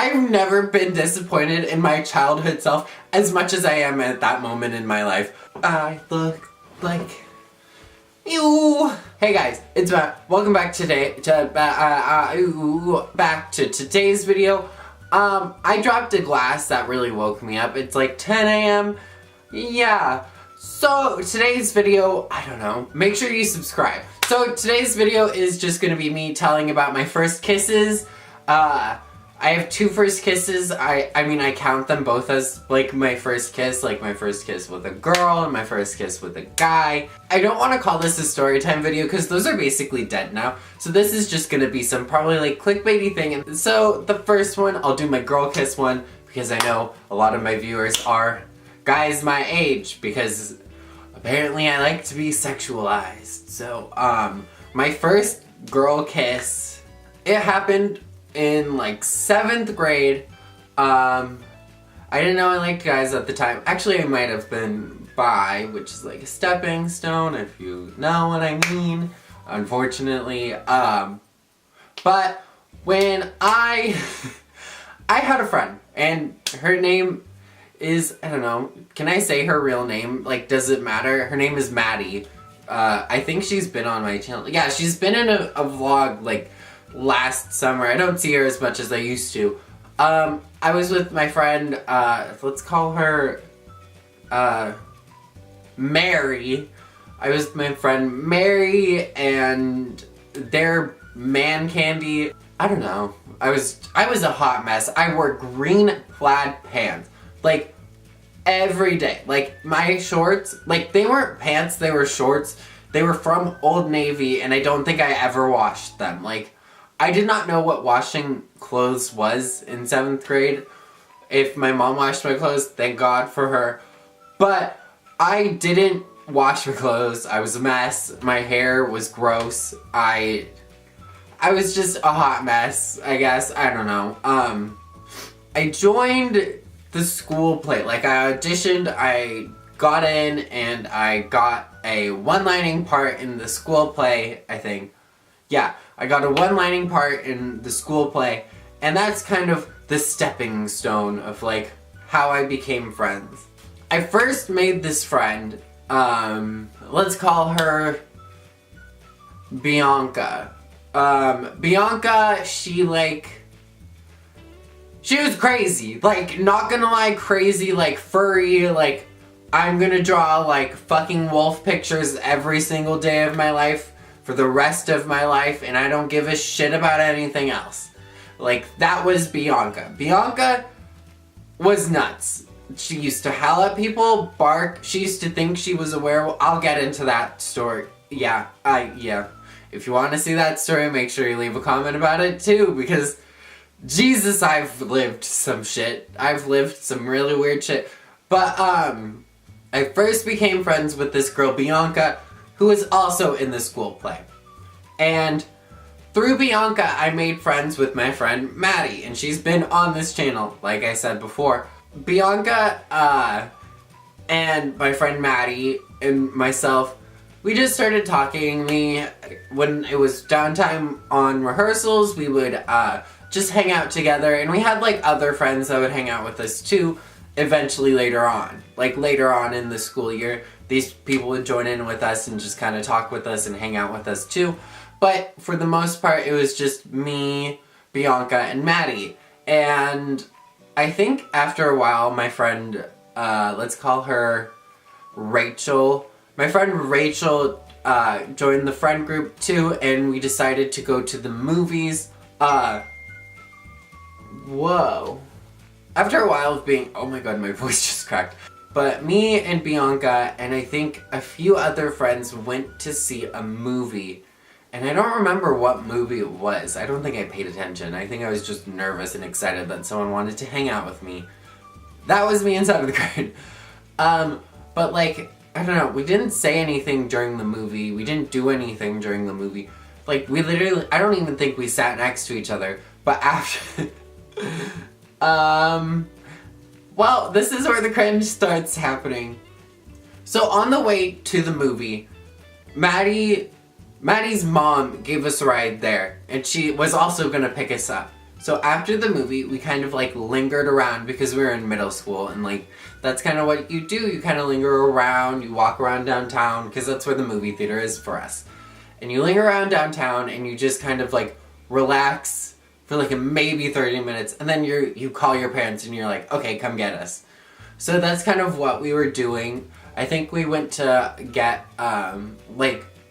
I've never been disappointed in my childhood self as much as I am at that moment in my life. I look like you. Hey guys, it's Matt. Welcome back back to today's video. I dropped a glass that really woke me up. It's like 10 a.m. Yeah. So today's video, I don't know, make sure you subscribe. So today's video is just gonna be me telling about my first kisses. I have two first kisses. I mean, I count them both as like my first kiss with a girl and my first kiss with a guy. I don't want to call this a story time video because those are basically dead now. So this is just gonna be some probably like clickbaity thing. And so the first one, I'll do my girl kiss one because I know a lot of my viewers are guys my age because apparently I like to be sexualized. So my first girl kiss, it happened in like 7th grade. I didn't know I liked guys at the time. Actually, I might have been bi, which is like a stepping stone, if you know what I mean. Unfortunately, but when I had a friend, and her name is, I don't know, can I say her real name? Like, does it matter? Her name is Maddie. I think she's been on my channel. Yeah, she's been in a vlog like last summer. I don't see her as much as I used to. I was with my friend, let's call her, Mary. I was with my friend Mary and their man candy. I don't know. I was a hot mess. I wore green plaid pants, like, every day. Like, my shorts, like, they weren't pants, they were shorts. They were from Old Navy, and I don't think I ever washed them. Like, I did not know what washing clothes was in 7th grade. If my mom washed my clothes, thank God for her. But I didn't wash my clothes. I was a mess. My hair was gross. I was just a hot mess, I guess. I don't know. I joined the school play. Like, I auditioned, I got in, and I got a one-lining part in the school play, I think. Yeah, I got a one-lining part in the school play, and that's kind of the stepping stone of, like, how I became friends. I first made this friend, let's call her Bianca. Bianca, she was crazy. Like, not gonna lie, crazy, like, furry, like, I'm gonna draw, like, fucking wolf pictures every single day of my life for the rest of my life, and I don't give a shit about anything else. Like, that was Bianca. Bianca was nuts. She used to howl at people, bark. She used to think she was a werewolf. I'll get into that story. Yeah. If you want to see that story, make sure you leave a comment about it too, because Jesus, I've lived some shit. I've lived some really weird shit. But, I first became friends with this girl, Bianca, who was also in the school play. And through Bianca, I made friends with my friend Maddie, and she's been on this channel, like I said before. Bianca, and my friend Maddie and myself, we just started talking. When it was downtime on rehearsals, we would, just hang out together, and we had, like, other friends that would hang out with us too, eventually later on. Like, later on in the school year, these people would join in with us and just kind of talk with us and hang out with us too. But for the most part, it was just me, Bianca, and Maddie. And I think after a while, my friend, let's call her Rachel. My friend Rachel joined the friend group too, and we decided to go to the movies. Whoa. After a while of being, oh my god, my voice just cracked. But me and Bianca and I think a few other friends went to see a movie. And I don't remember what movie it was. I don't think I paid attention. I think I was just nervous and excited that someone wanted to hang out with me. That was me in 7th grade. But like, I don't know, we didn't say anything during the movie. We didn't do anything during the movie. Like, we literally, I don't even think we sat next to each other. But after, well, this is where the cringe starts happening. So on the way to the movie, Maddie's mom gave us a ride there, and she was also gonna pick us up. So after the movie, we kind of like lingered around because we were in middle school, and like that's kind of what you do. You kind of linger around, you walk around downtown because that's where the movie theater is for us. And you linger around downtown and you just kind of like relax for like maybe 30 minutes, and then you call your parents and you're like, okay, come get us. So that's kind of what we were doing. I think we went to get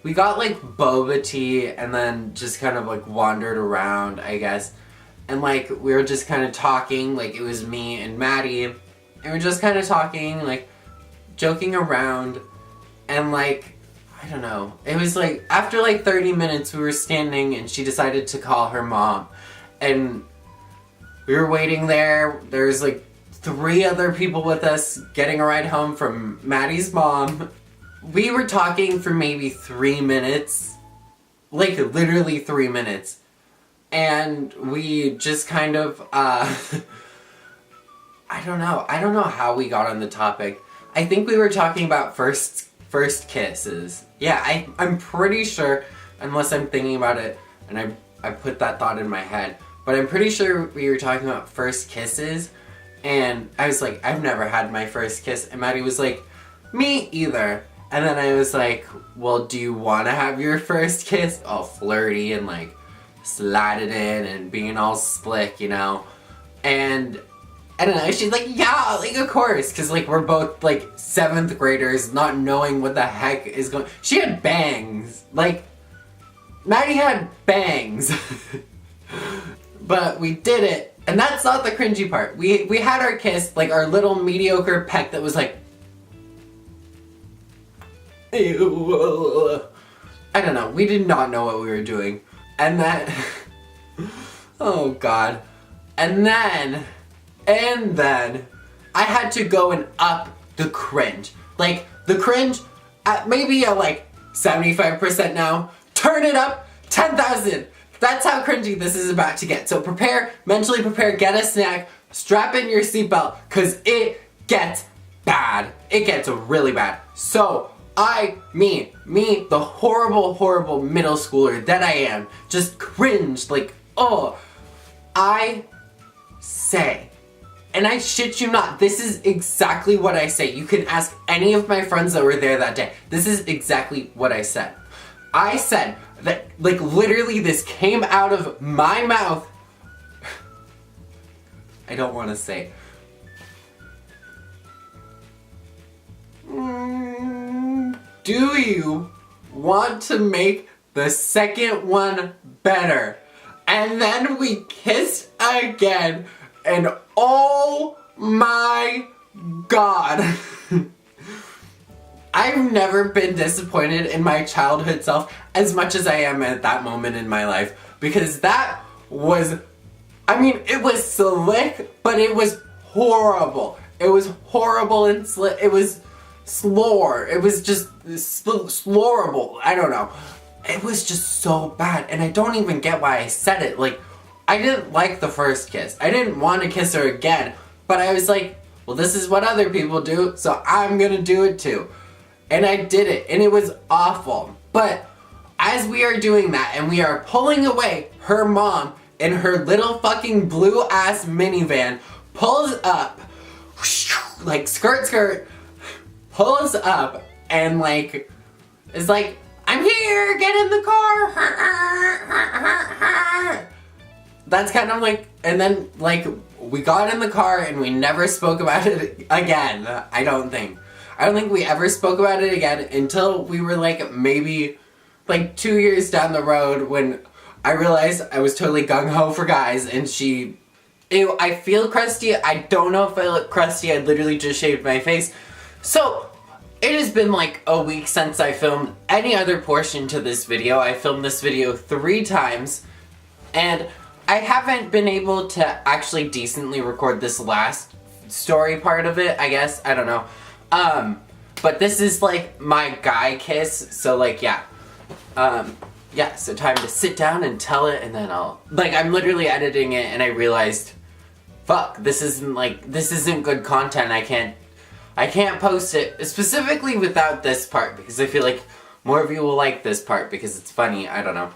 we got like boba tea and then just kind of like wandered around, I guess. And like we were just kind of talking, like it was me and Maddie, and we were just kind of talking, like joking around, and like I don't know. It was like after like 30 minutes we were standing and she decided to call her mom, and we were waiting there. There's like 3 other people with us getting a ride home from Maddie's mom. We were talking for maybe 3 minutes, like literally 3 minutes. And we just kind of, I don't know how we got on the topic. I think we were talking about first kisses. Yeah, I'm pretty sure, unless I'm thinking about it, and I put that thought in my head, but I'm pretty sure we were talking about first kisses, and I was like, I've never had my first kiss, and Maddie was like, me either. And then I was like, well, do you want to have your first kiss? All flirty and like, slide it in and being all slick, you know? And I don't know, she's like, yeah, like of course, because like we're both like 7th graders not knowing what the heck is going. She had bangs, like Maddie had bangs. But we did it, and that's not the cringy part. We had our kiss, like our little mediocre peck that was like, ew. I don't know, we did not know what we were doing. And then, oh god. And then, I had to go and up the cringe. Like, the cringe, at maybe a like 75% now, turn it up 10,000. That's how cringy this is about to get. So prepare, mentally prepare, get a snack, strap in your seatbelt, cause it gets bad. It gets really bad. So, me, the horrible middle schooler that I am, just cringed, like, oh, I say, and I shit you not, this is exactly what I say. You can ask any of my friends that were there that day. This is exactly what I said. I said that, like, literally this came out of my mouth. I don't want to say. Do you want to make the second one better? And then we kissed again, and oh my god. I've never been disappointed in my childhood self as much as I am at that moment in my life, because that was, I mean, it was slick, but it was horrible. It was horrible and slick. It was slore. It was just slorable. I don't know. It was just so bad, and I don't even get why I said it. Like, I didn't like the first kiss. I didn't want to kiss her again, but I was like, well, this is what other people do, so I'm gonna do it too. And I did it, and it was awful. But as we are doing that, and we are pulling away, her mom in her little fucking blue ass minivan pulls up, like skirt, pulls up, and like, is like, I'm here, get in the car. That's kind of like, and then like, we got in the car and we never spoke about it again, I don't think we ever spoke about it again until we were like maybe like 2 years down the road, when I realized I was totally gung-ho for guys, and she, ew, I feel crusty. I don't know if I look crusty. I literally just shaved my face. So it has been like a week since I filmed any other portion to this video. I filmed this video 3 times, and I haven't been able to actually decently record this last story part of it, I guess. I don't know. But this is like my guy kiss, so like, yeah. Yeah, so time to sit down and tell it, and then I'll, like, I'm literally editing it, and I realized, fuck, this isn't good content. I can't post it, specifically without this part, because I feel like more of you will like this part because it's funny. I don't know.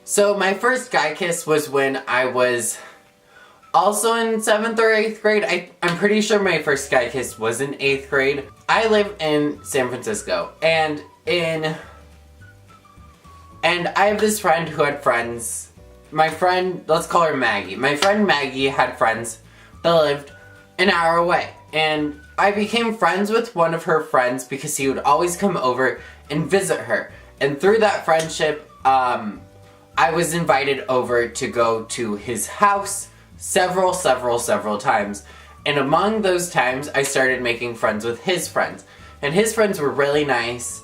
So my first guy kiss was when I was also in 7th or 8th grade. I'm pretty sure my first guy kiss was in 8th grade. I live in San Francisco, and I have this friend who had friends. My friend, let's call her Maggie. My friend Maggie had friends that lived an hour away, and I became friends with one of her friends because he would always come over and visit her. And through that friendship, I was invited over to go to his house several times. And among those times, I started making friends with his friends. And his friends were really nice,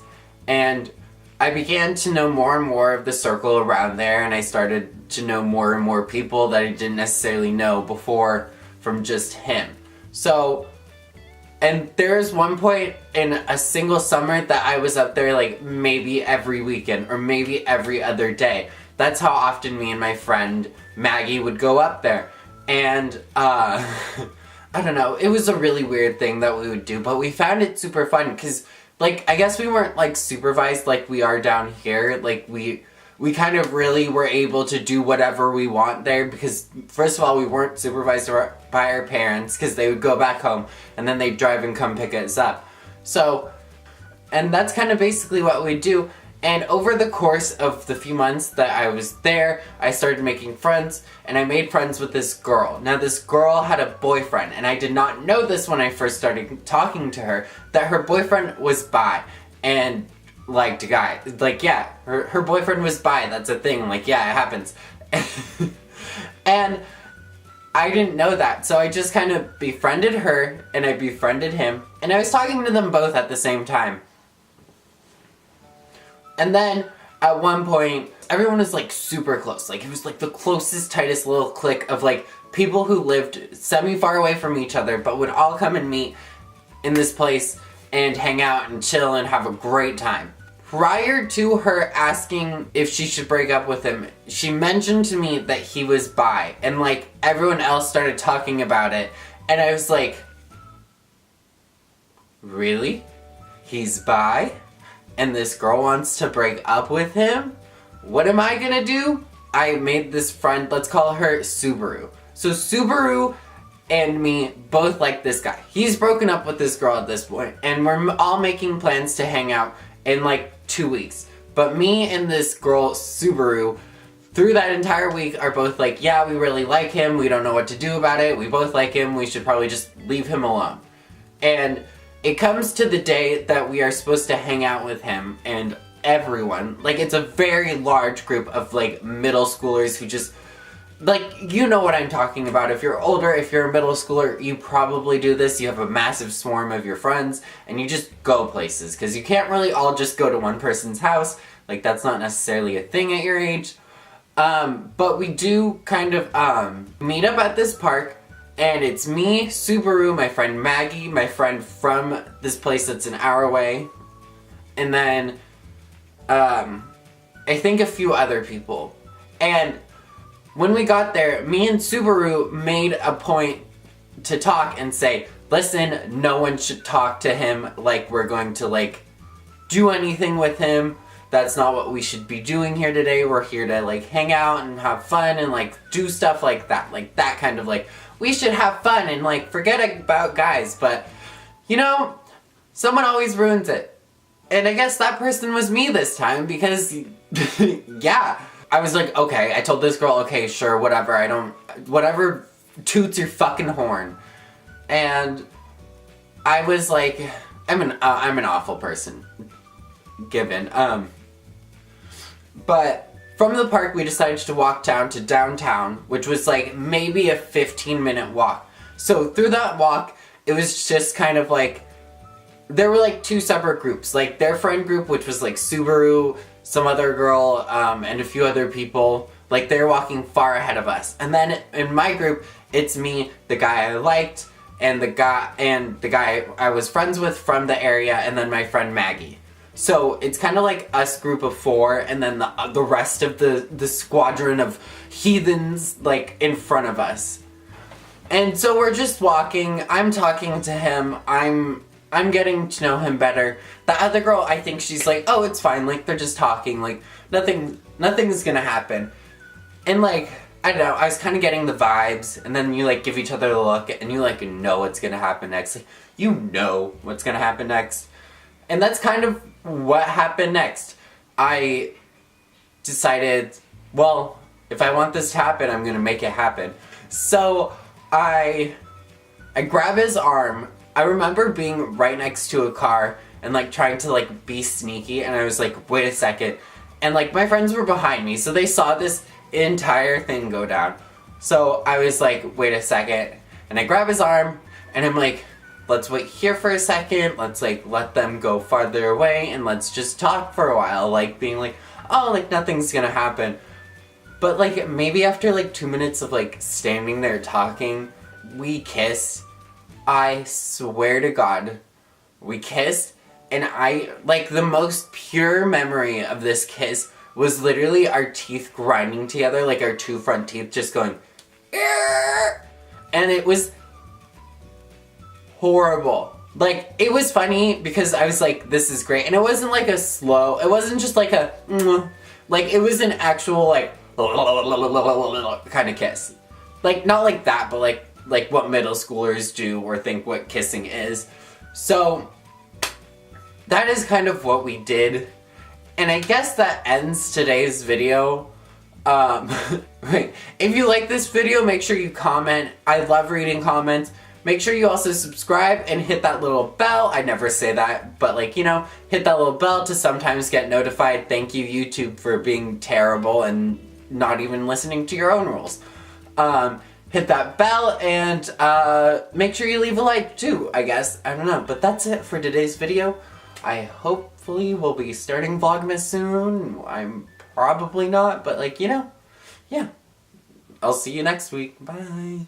and I began to know more and more of the circle around there, and I started to know more and more people that I didn't necessarily know before from just him. So, and there was one point in a single summer that I was up there like maybe every weekend or maybe every other day. That's how often me and my friend Maggie would go up there. And, I don't know, it was a really weird thing that we would do, but we found it super fun because, like, I guess we weren't, like, supervised like we are down here. Like, we kind of really were able to do whatever we want there because, first of all, we weren't supervised by our parents because they would go back home and then they'd drive and come pick us up. So, and that's kind of basically what we do. And over the course of the few months that I was there, I started making friends, and I made friends with this girl. Now, this girl had a boyfriend, and I did not know this when I first started talking to her, that her boyfriend was bi, and liked a guy. Like, yeah, her boyfriend was bi, that's a thing, like, yeah, it happens. And I didn't know that, so I just kind of befriended her, and I befriended him, and I was talking to them both at the same time. And then, at one point, everyone was, like, super close. Like, it was, like, the closest, tightest little clique of, like, people who lived semi-far away from each other, but would all come and meet in this place and hang out and chill and have a great time. Prior to her asking if she should break up with him, she mentioned to me that he was bi. And, like, everyone else started talking about it. And I was like, really? He's bi? And this girl wants to break up with him? What am I gonna do? I made this friend, let's call her Subaru. So Subaru and me both like this guy. He's broken up with this girl at this point, and we're all making plans to hang out in like 2 weeks. But me and this girl, Subaru, through that entire week are both like, yeah, we really like him, we don't know what to do about it, we both like him, we should probably just leave him alone. And it comes to the day that we are supposed to hang out with him, and everyone, like, it's a very large group of, like, middle schoolers who just, like, you know what I'm talking about. If you're older, if you're a middle schooler, you probably do this. You have a massive swarm of your friends, and you just go places, because you can't really all just go to one person's house. Like, that's not necessarily a thing at your age. But we do kind of, meet up at this park. And it's me, Subaru, my friend Maggie, my friend from this place that's an hour away, and then, I think a few other people. And when we got there, me and Subaru made a point to talk and say, listen, no one should talk to him like we're going to, like, do anything with him. That's not what we should be doing here today. We're here to, like, hang out and have fun and, like, do stuff like that. Like, that kind of, like, we should have fun and, like, forget about guys. But, you know, someone always ruins it. And I guess that person was me this time because, yeah. I was like, okay, I told this girl, okay, sure, whatever, whatever toots your fucking horn. And I was like, I'm an awful person, given. But from the park, we decided to walk down to downtown, which was like maybe a 15-minute walk. So through that walk, it was just kind of like, there were like two separate groups. Like their friend group, which was like Subaru, some other girl, and a few other people. Like they're walking far ahead of us. And then in my group, it's me, the guy I liked, and the guy I was friends with from the area, and then my friend Maggie. So it's kind of like us group of four, and then the rest of the squadron of heathens like in front of us. And so we're just walking. I'm talking to him. I'm I'm getting to know him better. The other girl, I think she's like, oh, it's fine, like, they're just talking, like, nothing's gonna happen. And, like, I don't know, I was kind of getting the vibes, and then you, like, give each other a look, and you, like, know what's gonna happen next. Like, you know what's gonna happen next. And that's kind of what happened next. I decided, well, if I want this to happen, I'm gonna make it happen. So, I grab his arm. I remember being right next to a car, and, like, trying to, like, be sneaky, and I was like, wait a second. And, like, my friends were behind me, so they saw this entire thing go down. So I was like, wait a second, and I grab his arm, and I'm like, let's wait here for a second, let's, like, let them go farther away, and let's just talk for a while, like, being like, oh, like, nothing's gonna happen. But, like, maybe after, like, 2 minutes of, like, standing there talking, we kissed. I swear to God, we kissed, and like, the most pure memory of this kiss was literally our teeth grinding together, like our two front teeth just going, "Arr!" And it was horrible. Like, it was funny because I was like, this is great, and it wasn't like a slow, it wasn't just like a, like, it was an actual, like, kind of kiss. Like, not like that, but like what middle schoolers do or think what kissing is. So, that is kind of what we did. And I guess that ends today's video. If you like this video, make sure you comment. I love reading comments. Make sure you also subscribe and hit that little bell. I never say that, but, like, you know, hit that little bell to sometimes get notified. Thank you, YouTube, for being terrible and not even listening to your own rules. Hit that bell and make sure you leave a like too, I guess. I don't know, but that's it for today's video. I hopefully will be starting Vlogmas soon. I'm probably not, but, like, you know, yeah. I'll see you next week. Bye.